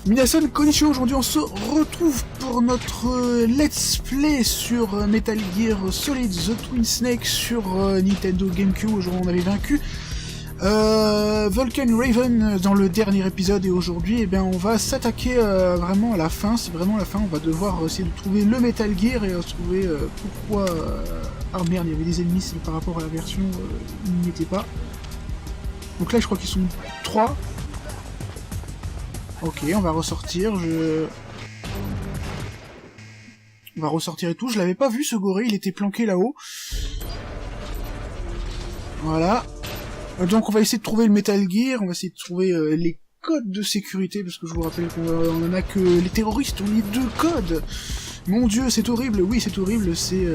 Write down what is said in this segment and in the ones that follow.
Minasan, konnichiwa, aujourd'hui on se retrouve pour notre let's play sur Metal Gear Solid The Twin Snake sur Nintendo GameCube. Aujourd'hui on avait vaincu Vulcan Raven dans le dernier épisode et aujourd'hui eh bien, on va s'attaquer vraiment à la fin, c'est vraiment la fin, on va devoir essayer de trouver le Metal Gear et trouver pourquoi... Ah merde, il y avait des ennemis, c'est par rapport à la version, il n'y était pas. Donc là je crois qu'ils sont 3. Ok, on va ressortir, On va ressortir et tout, je l'avais pas vu ce gorille, il était planqué là-haut. Voilà. Donc on va essayer de trouver le Metal Gear, on va essayer de trouver les codes de sécurité, parce que je vous rappelle qu'on en a que les terroristes ont les 2 codes. Mon dieu, c'est horrible, oui c'est horrible, c'est...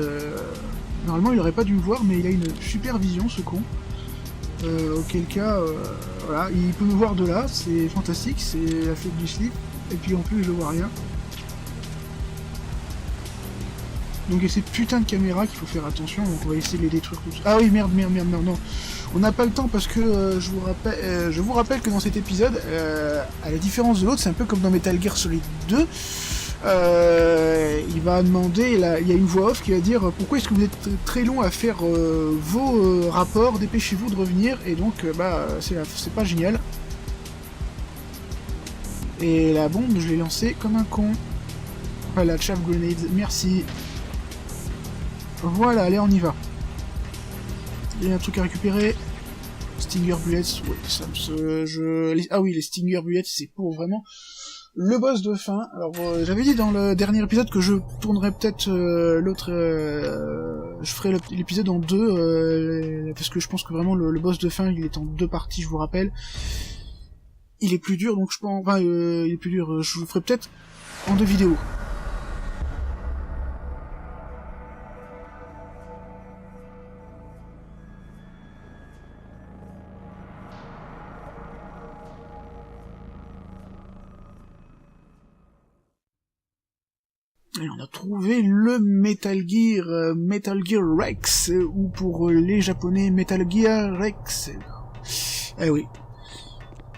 Normalement il aurait pas dû me voir, mais il a une super vision ce con. Auquel cas, voilà, il peut me voir de là, c'est fantastique, c'est la fête du slip, et puis en plus je vois rien. Donc il y a cette putain de caméra qu'il faut faire attention, donc on va essayer de les détruire tous. Ah oui, merde, non. On n'a pas le temps parce que je vous rappelle que dans cet épisode, à la différence de l'autre, c'est un peu comme dans Metal Gear Solid 2, il va demander, il y a une voix off qui va dire pourquoi est-ce que vous êtes très long à faire vos rapports, dépêchez-vous de revenir, et donc c'est pas génial. Et la bombe, je l'ai lancée comme un con. Voilà, chaff grenade, merci. Voilà, allez, on y va. Il y a un truc à récupérer. Stinger Bullets, ouais, ça me... Ah oui, les Stinger Bullets, c'est pour vraiment... le boss de fin. Alors j'avais dit dans le dernier épisode que je tournerais peut-être je ferai l'épisode en 2 parce que je pense que vraiment le boss de fin il est en 2 parties, je vous rappelle. Il est plus dur, donc je pense, enfin il est plus dur, je le ferai peut-être en 2 vidéos. Et on a trouvé le Metal Gear Rex, ou pour les japonais, Metal Gear Rex. Eh oui.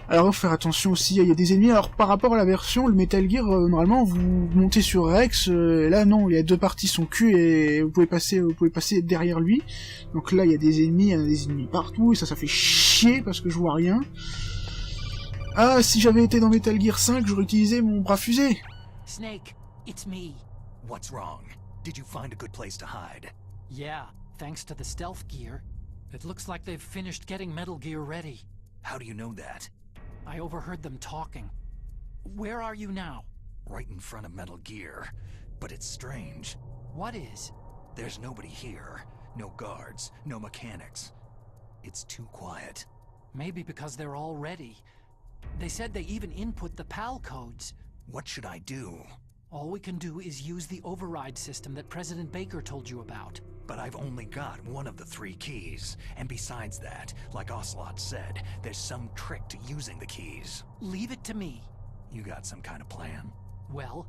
Alors, faut faire attention aussi, il y a des ennemis, alors par rapport à la version, le Metal Gear, normalement, vous montez sur Rex, là non, il y a 2 parties, son cul, et vous pouvez passer derrière lui. Donc là, il y a des ennemis partout, et ça fait chier, parce que je vois rien. Ah, si j'avais été dans Metal Gear 5, j'aurais utilisé mon bras fusée. Snake, it's me. What's wrong? Did you find a good place to hide? Yeah, thanks to the stealth gear. It looks like they've finished getting Metal Gear ready. How do you know that? I overheard them talking. Where are you now? Right in front of Metal Gear. But it's strange. What is? There's nobody here. No guards, no mechanics. It's too quiet. Maybe because they're all ready. They said they even input the PAL codes. What should I do? All we can do is use the override system that President Baker told you about. But I've only got one of the 3 keys. And besides that, like Ocelot said, there's some trick to using the keys. Leave it to me. You got some kind of plan? Well,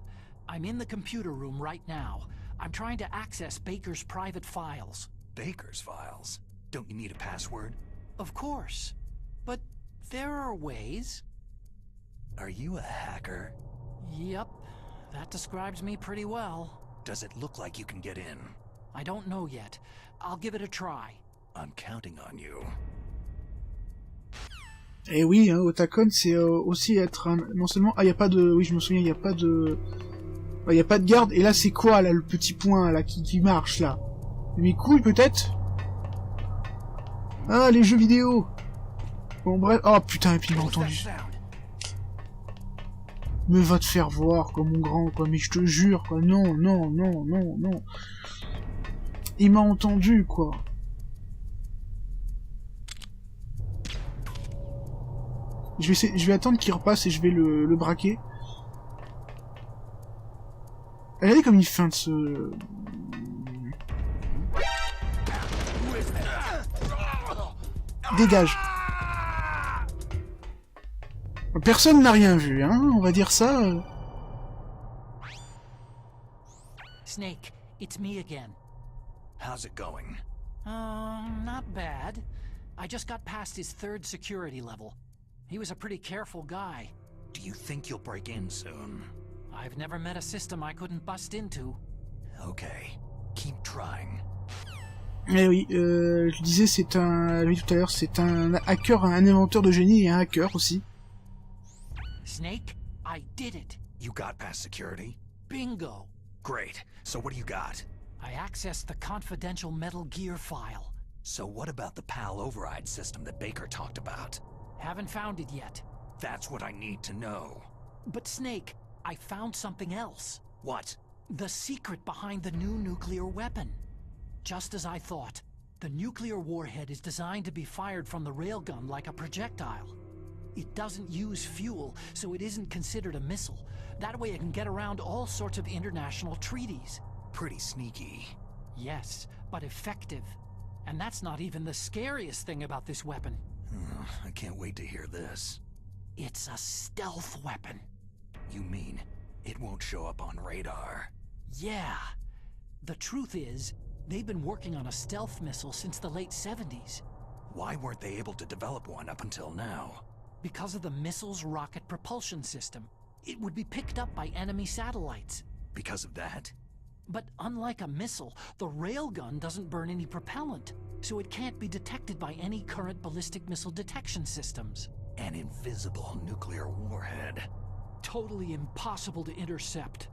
I'm in the computer room right now. I'm trying to access Baker's private files. Baker's files? Don't you need a password? Of course. But there are ways. Are you a hacker? Yep. That describes me pretty well. Does it look like you can get in? I don't know yet. I'll give it a try. I'm counting on you. Et oui, hein, Otakon, c'est aussi être un... Non seulement... Ah, y a pas de... Oui, je me souviens, y a pas de... Y a pas de garde, et là, c'est quoi, là, le petit point, là, qui marche, là? Mes couilles, peut-être? Ah, les jeux vidéo! Bon, bref... Oh, putain, et puis il m'a entendu. Mais va te faire voir, quoi, mon grand, quoi, mais je te jure, quoi, non. Il m'a entendu, quoi. Je vais attendre qu'il repasse et je vais le braquer. Regardez comme il feinte ce... Dégage. Personne n'a rien vu, hein, on va dire ça. Snake, it's me again. How's it going? Not bad. I just got past his 3rd security level. He was a pretty careful guy. Do you think you'll break in soon? I've never met a system I couldn't bust into. Okay, keep trying. Eh oui, je disais, c'est un... Oui, tout à l'heure, c'est un hacker, un inventeur de génie et un hacker aussi. Snake, I did it. You got past security? Bingo. Great. So what do you got? I accessed the confidential Metal Gear file. So what about the PAL override system that Baker talked about? Haven't found it yet. That's what I need to know. But Snake, I found something else. What? The secret behind the new nuclear weapon. Just as I thought, the nuclear warhead is designed to be fired from the railgun like a projectile. It doesn't use fuel, so it isn't considered a missile. That way it can get around all sorts of international treaties. Pretty sneaky. Yes, but effective. And that's not even the scariest thing about this weapon. I can't wait to hear this. It's a stealth weapon. You mean it won't show up on radar? Yeah. The truth is, they've been working on a stealth missile since the late 70s. Why weren't they able to develop one up until now? Because of the missile's rocket propulsion system. It would be picked up by enemy satellites. Because of that? But unlike a missile, the railgun doesn't burn any propellant, so it can't be detected by any current ballistic missile detection systems. An invisible nuclear warhead. Totally impossible to intercept.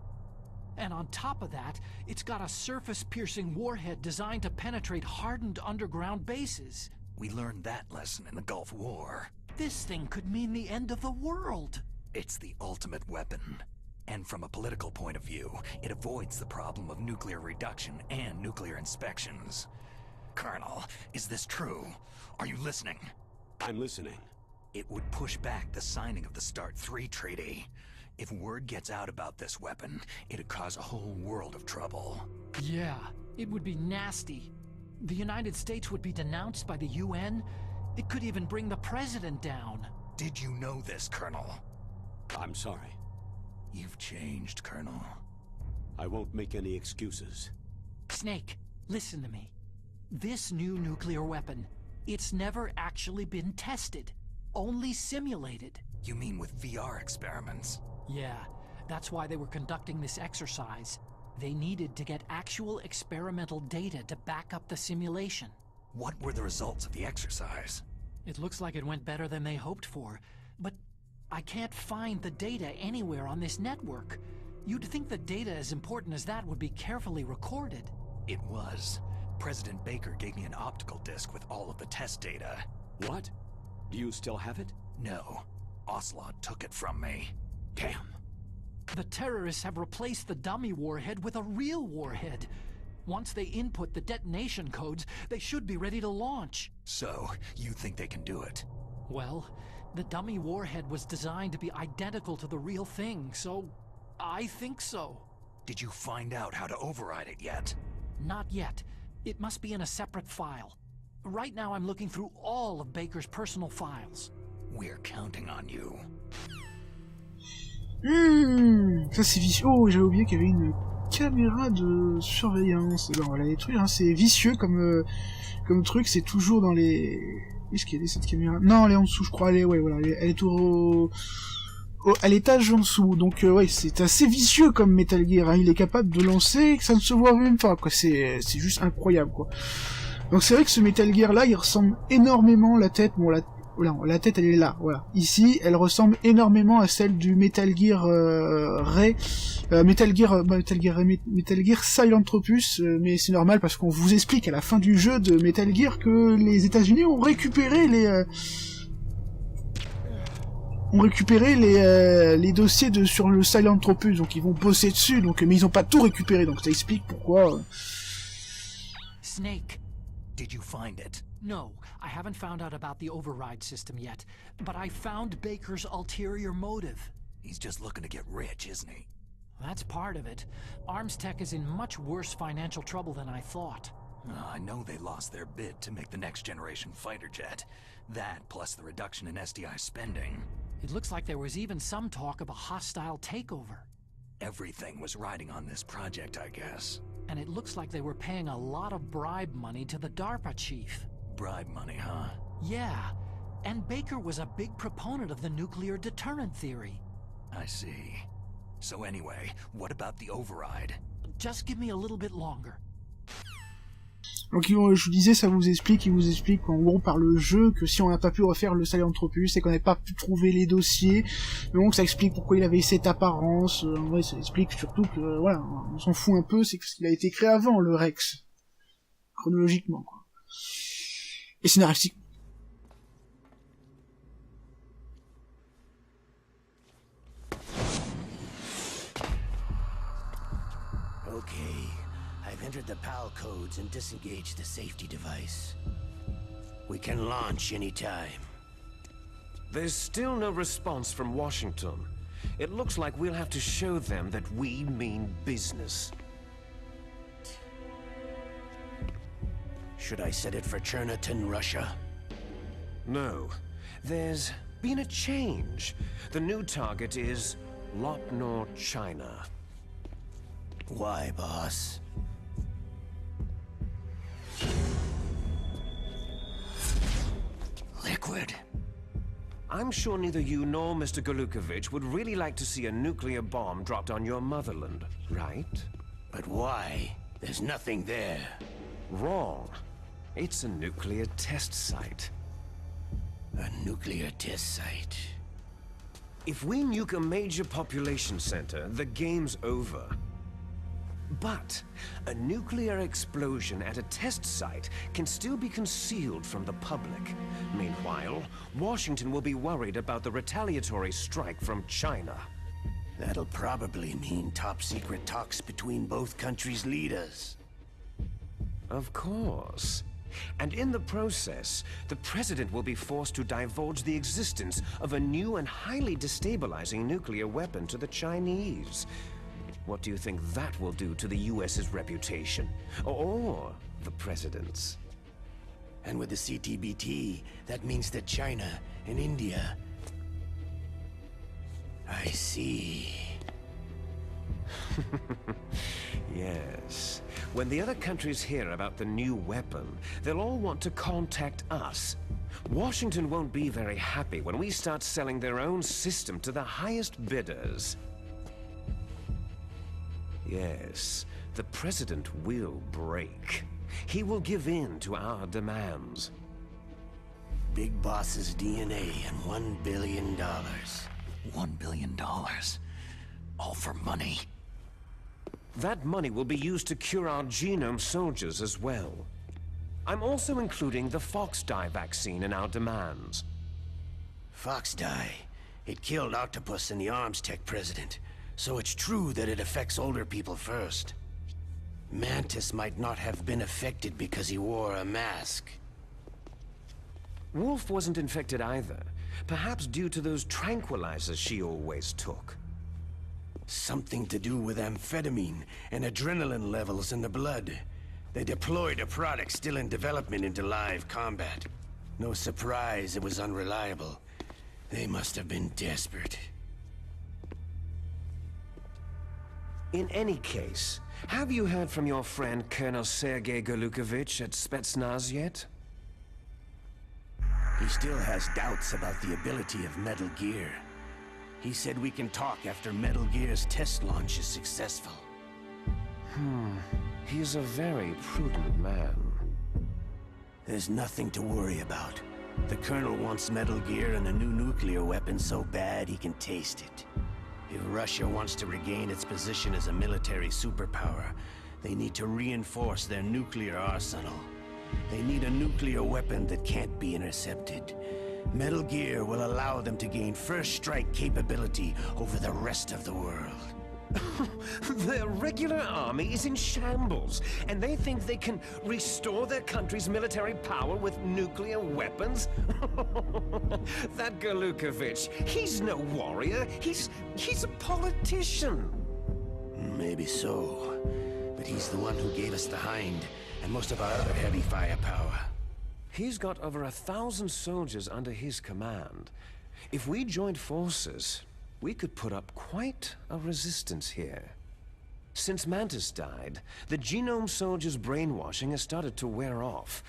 And on top of that, it's got a surface-piercing warhead designed to penetrate hardened underground bases. We learned that lesson in the Gulf War. This thing could mean the end of the world. It's the ultimate weapon. And from a political point of view, it avoids the problem of nuclear reduction and nuclear inspections. Colonel, is this true? Are you listening? I'm listening. It would push back the signing of the START 3 treaty. If word gets out about this weapon, it'd cause a whole world of trouble. Yeah, it would be nasty. The United States would be denounced by the UN. It could even bring the president down. Did you know this, Colonel? I'm sorry. You've changed, Colonel. I won't make any excuses. Snake, listen to me. This new nuclear weapon, it's never actually been tested. Only simulated. You mean with VR experiments? Yeah, that's why they were conducting this exercise. They needed to get actual experimental data to back up the simulation. What were the results of the exercise? It looks like it went better than they hoped for, but I can't find the data anywhere on this network. You'd think the data as important as that would be carefully recorded. It was. President Baker gave me an optical disc with all of the test data. What? Do you still have it? No. Ocelot took it from me. Damn. The terrorists have replaced the dummy warhead with a real warhead. Once they input the detonation codes, they should be ready to launch. So, you think they can do it? Well, the dummy warhead was designed to be identical to the real thing, so I think so. Did you find out how to override it yet? Not yet. It must be in a separate file. Right now I'm looking through all of Baker's personal files. We're counting on you. Ça c'est vicieux. Oh, j'avais oublié qu'il y avait une caméra de surveillance. Ben, on va la détruire, hein. C'est vicieux comme truc, c'est toujours dans les... Est-ce qu'elle est cette caméra? Non, elle est en dessous, je crois. Elle est, ouais, voilà, elle est à l'étage en dessous. Donc, ouais, c'est assez vicieux comme Metal Gear, hein. Il est capable de lancer, que ça ne se voit même pas, quoi. C'est juste incroyable, quoi. Donc, c'est vrai que ce Metal Gear là, il ressemble énormément la tête. Bon, la tête, elle est là, voilà. Ici, elle ressemble énormément à celle du Metal Gear Metal Gear Silentropus, mais c'est normal parce qu'on vous explique à la fin du jeu de Metal Gear que les États-Unis ont récupéré les dossiers sur le Silentropus, donc ils vont bosser dessus, donc mais ils ont pas tout récupéré, donc ça explique pourquoi. Snake. Did you find it? No, I haven't found out about the override system yet, but I found Baker's ulterior motive. He's just looking to get rich, isn't he? That's part of it. Arms Tech is in much worse financial trouble than I thought. I know they lost their bid to make the next generation fighter jet. That, plus the reduction in SDI spending. It looks like there was even some talk of a hostile takeover. Everything was riding on this project, I guess. And it looks like they were paying a lot of bribe money to the DARPA chief. Bribe money, huh? Yeah. And Baker was a big proponent of the nuclear deterrent theory. I see. So anyway, what about the override? Just give me a little bit longer. Donc je vous disais, il vous explique en gros par le jeu que si on n'a pas pu refaire le Sahelanthropus, c'est qu'on n'a pas pu trouver les dossiers, donc ça explique pourquoi il avait cette apparence, en vrai ça explique surtout que, voilà, on s'en fout un peu, c'est parce qu'il a été créé avant le Rex, chronologiquement, quoi. Et scénaristiquement. Okay, I've entered the PAL codes and disengaged the safety device. We can launch anytime. There's still no response from Washington. It looks like we'll have to show them that we mean business. Should I set it for Cherniton, Russia? No. There's been a change. The new target is Lopnor, China. Why, boss? Liquid. I'm sure neither you nor Mr. Golukovich would really like to see a nuclear bomb dropped on your motherland, right? But why? There's nothing there. Wrong. It's a nuclear test site. A nuclear test site. If we nuke a major population center, the game's over. But a nuclear explosion at a test site can still be concealed from the public. Meanwhile, Washington will be worried about the retaliatory strike from China. That'll probably mean top-secret talks between both countries' leaders. Of course. And in the process, the president will be forced to divulge the existence of a new and highly destabilizing nuclear weapon to the Chinese. What do you think that will do to the US's reputation? Or the president's? And with the CTBT, that means that China and India... I see. Yes. When the other countries hear about the new weapon, they'll all want to contact us. Washington won't be very happy when we start selling their own system to the highest bidders. Yes, the president will break. He will give in to our demands. Big Boss's DNA and $1 billion. $1 billion. All for money. That money will be used to cure our genome soldiers as well. I'm also including the Fox-dye vaccine in our demands. Fox-dye. It killed Octopus and the Arms Tech president. So it's true that it affects older people first. Mantis might not have been affected because he wore a mask. Wolf wasn't infected either. Perhaps due to those tranquilizers she always took. Something to do with amphetamine and adrenaline levels in the blood. They deployed a product still in development into live combat. No surprise it was unreliable. They must have been desperate. In any case, have you heard from your friend Colonel Sergei Golukovich at Spetsnaz yet? He still has doubts about the ability of Metal Gear. He said we can talk after Metal Gear's test launch is successful. He's a very prudent man. There's nothing to worry about. The Colonel wants Metal Gear and a new nuclear weapon so bad he can taste it. If Russia wants to regain its position as a military superpower, they need to reinforce their nuclear arsenal. They need a nuclear weapon that can't be intercepted. Metal Gear will allow them to gain first strike capability over the rest of the world. Their regular army is in shambles, and they think they can restore their country's military power with nuclear weapons? That Golukovich, he's no warrior, he's a politician. Maybe so, but he's the one who gave us the Hind and most of our other heavy firepower. He's got over 1,000 soldiers under his command. If we joined forces, we could put up quite a resistance here. Since Mantis died, the genome soldiers' brainwashing has started to wear off.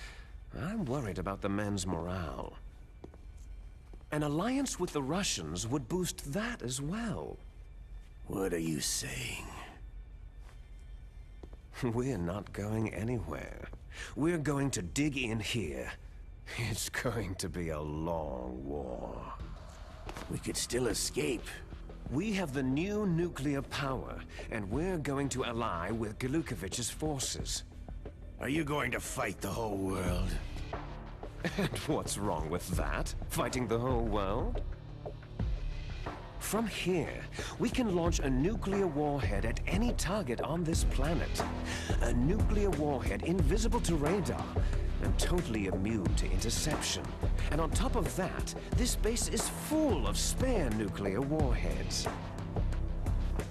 I'm worried about the men's morale. An alliance with the Russians would boost that as well. What are you saying? We're not going anywhere. We're going to dig in here. It's going to be a long war. We could still escape. We have the new nuclear power, and we're going to ally with Glukovich's forces. Are you going to fight the whole world? And what's wrong with that? Fighting the whole world? From here, we can launch a nuclear warhead at any target on this planet. A nuclear warhead invisible to radar and totally immune to interception. And on top of that, this base is full of spare nuclear warheads.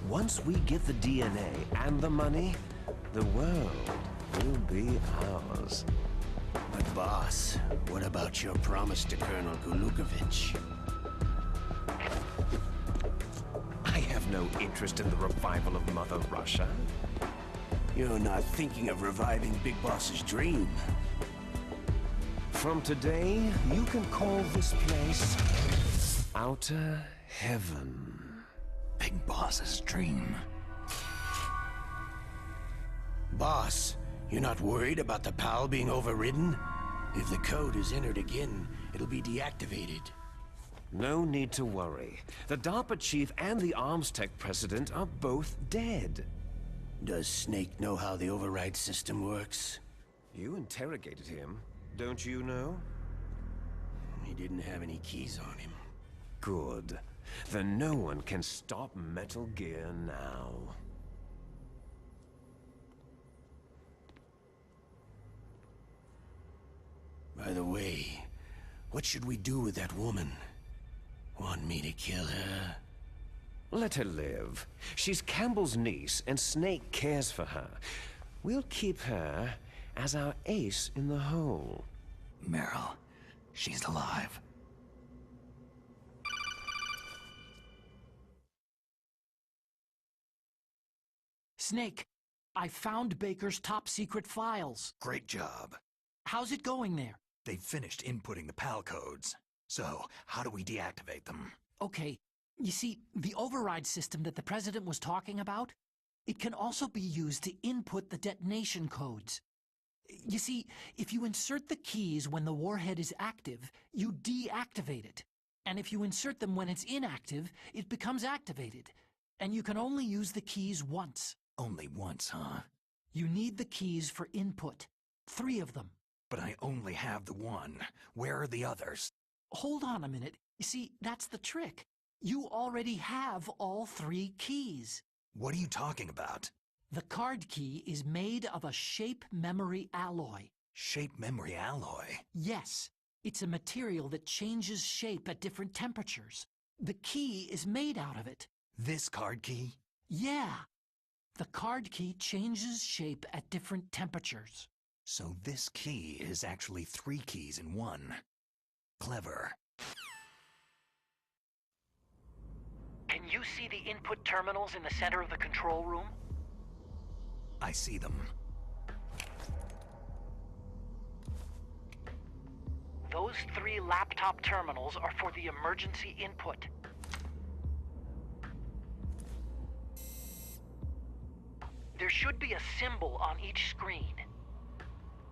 Once we get the DNA and the money, the world will be ours. But boss, what about your promise to Colonel Glukovich? I have no interest in the revival of Mother Russia. You're not thinking of reviving Big Boss's dream. From today, you can call this place Outer Heaven. Big Boss's dream. Boss, you're not worried about the PAL being overridden? If the code is entered again, it'll be deactivated. No need to worry. The DARPA chief and the arms tech president are both dead. Does Snake know how the override system works? You interrogated him, don't you know? He didn't have any keys on him. Good. Then no one can stop Metal Gear now. By the way, what should we do with that woman? Want me to kill her? Let her live. She's Campbell's niece, and Snake cares for her. We'll keep her as our ace in the hole. Meryl, she's alive. Snake, I found Baker's top-secret files. Great job. How's it going there? They've finished inputting the PAL codes. So, how do we deactivate them? Okay, you see, the override system that the President was talking about, it can also be used to input the detonation codes. You see, if you insert the keys when the warhead is active, you deactivate it. And if you insert them when it's inactive, it becomes activated. And you can only use the keys once. Only once, huh? You need the keys for input. 3 of them. But I only have the one. Where are the others? Hold on a minute. You see, that's the trick. You already have all 3 keys. What are you talking about? The card key is made of a shape memory alloy. Shape memory alloy? Yes. It's a material that changes shape at different temperatures. The key is made out of it. This card key? Yeah. The card key changes shape at different temperatures. So this key is actually 3 keys in one. Clever. Can you see the input terminals in the center of the control room? I see them. Those 3 laptop terminals are for the emergency input. There should be a symbol on each screen.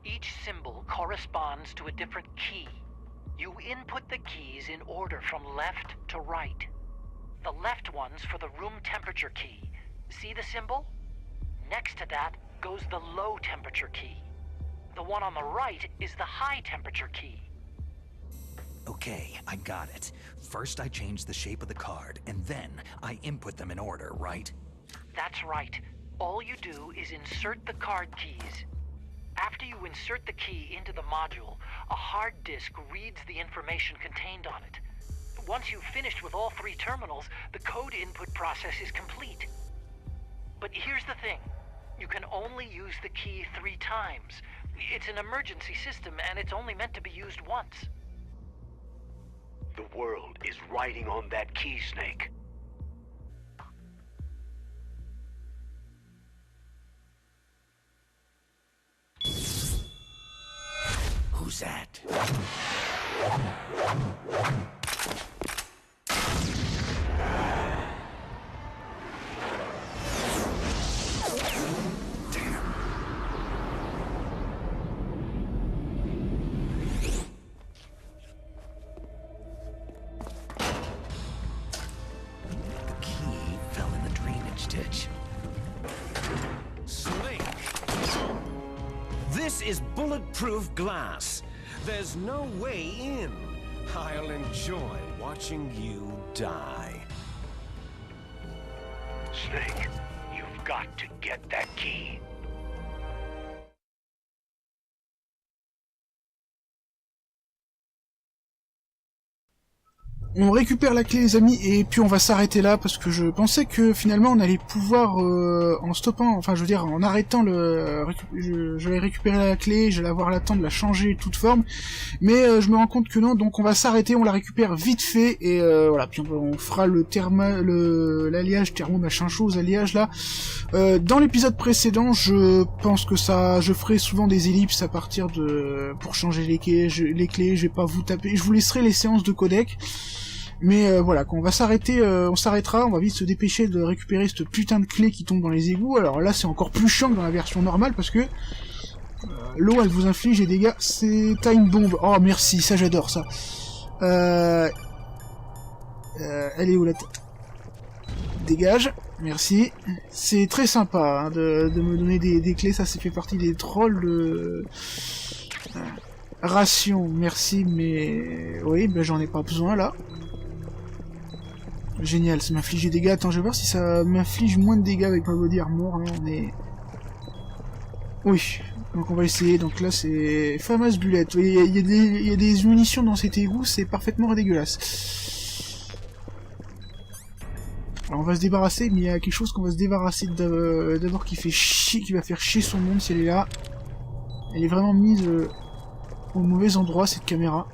Each symbol corresponds to a different key. You input the keys in order from left to right. The left one's for the room temperature key. See the symbol? Next to that goes the low temperature key. The one on the right is the high temperature key. Okay, I got it. First I change the shape of the card, and then I input them in order, right? That's right. All you do is insert the card keys. After you insert the key into the module, a hard disk reads the information contained on it. Once you've finished with all 3 terminals, the code input process is complete. But here's the thing. You can only use the key 3 times. It's an emergency system, and it's only meant to be used once. The world is riding on that key, Snake. Who's that? stitch. Slink. This is bulletproof glass. There's no way in. I'll enjoy watching you die. Snake, you've got to get that key. On récupère la clé les amis et puis on va s'arrêter là parce que je pensais que finalement on allait pouvoir en stoppant, enfin je veux dire en arrêtant j'allais récupérer la clé, j'allais avoir le temps de la changer toute forme, mais je me rends compte que non, donc on va s'arrêter, on la récupère vite fait et voilà, puis on fera l'alliage thermo machin chose, alliage là. Dans l'épisode précédent, je pense que je ferai souvent des ellipses à partir pour changer les clés, je vais pas vous taper, je vous laisserai les séances de codec. Mais voilà, quand on va s'arrêter, on s'arrêtera, on va vite se dépêcher de récupérer cette putain de clé qui tombe dans les égouts. Alors là, c'est encore plus chiant que dans la version normale, parce que l'eau, elle vous inflige des dégâts, c'est time bomb. Oh, merci, ça j'adore, ça. Elle est où la tête? Dégage, merci. C'est très sympa hein, de me donner des clés, ça fait partie des trolls de... Ration, merci, mais... Oui, ben j'en ai pas besoin, là. Génial, ça m'inflige des dégâts. Attends, je vais voir si ça m'inflige moins de dégâts avec ma body armor. Hein, on est... Oui, donc on va essayer. Donc là, c'est... Fameuse bullette. Il y a des munitions dans cet égout, c'est parfaitement dégueulasse. Alors on va se débarrasser, mais il y a quelque chose qu'on va se débarrasser d'abord qui fait chier, qui va faire chier son monde si elle est là. Elle est vraiment mise au mauvais endroit, cette caméra.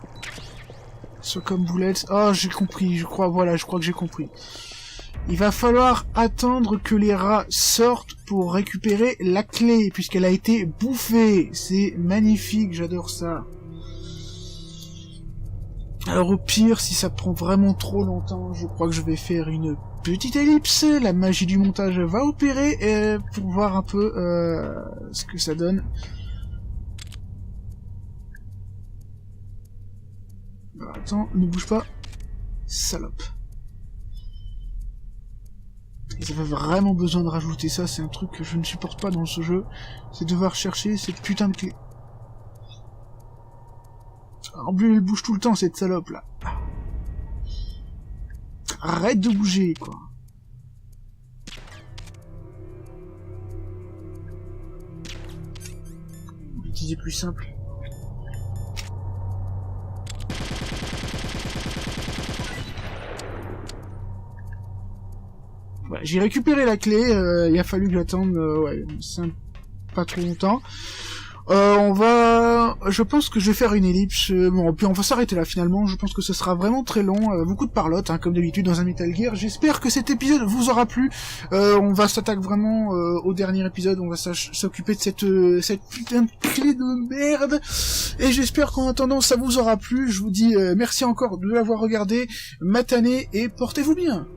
Soit comme boulette. Oh, j'ai compris, je crois que j'ai compris. Il va falloir attendre que les rats sortent pour récupérer la clé, puisqu'elle a été bouffée. C'est magnifique, j'adore ça. Alors au pire, si ça prend vraiment trop longtemps, je crois que je vais faire une petite ellipse. La magie du montage va opérer pour voir un peu ce que ça donne. Alors, attends, ne bouge pas. Salope. Ils avaient vraiment besoin de rajouter ça, c'est un truc que je ne supporte pas dans ce jeu. C'est devoir chercher cette putain de clé. En plus, elle bouge tout le temps, cette salope, là. Arrête de bouger, quoi. On va utiliser plus simple. Voilà, j'ai récupéré la clé, il a fallu que j'attende, ouais, pas trop longtemps. Je pense que je vais faire une ellipse, bon, puis on va s'arrêter là finalement, je pense que ce sera vraiment très long, beaucoup de parlotte, hein, comme d'habitude dans un Metal Gear. J'espère que cet épisode vous aura plu, on va s'attaquer vraiment au dernier épisode, on va s'occuper de cette putain de clé de merde, et j'espère qu'en attendant ça vous aura plu, je vous dis merci encore de l'avoir regardé, matanez et portez-vous bien.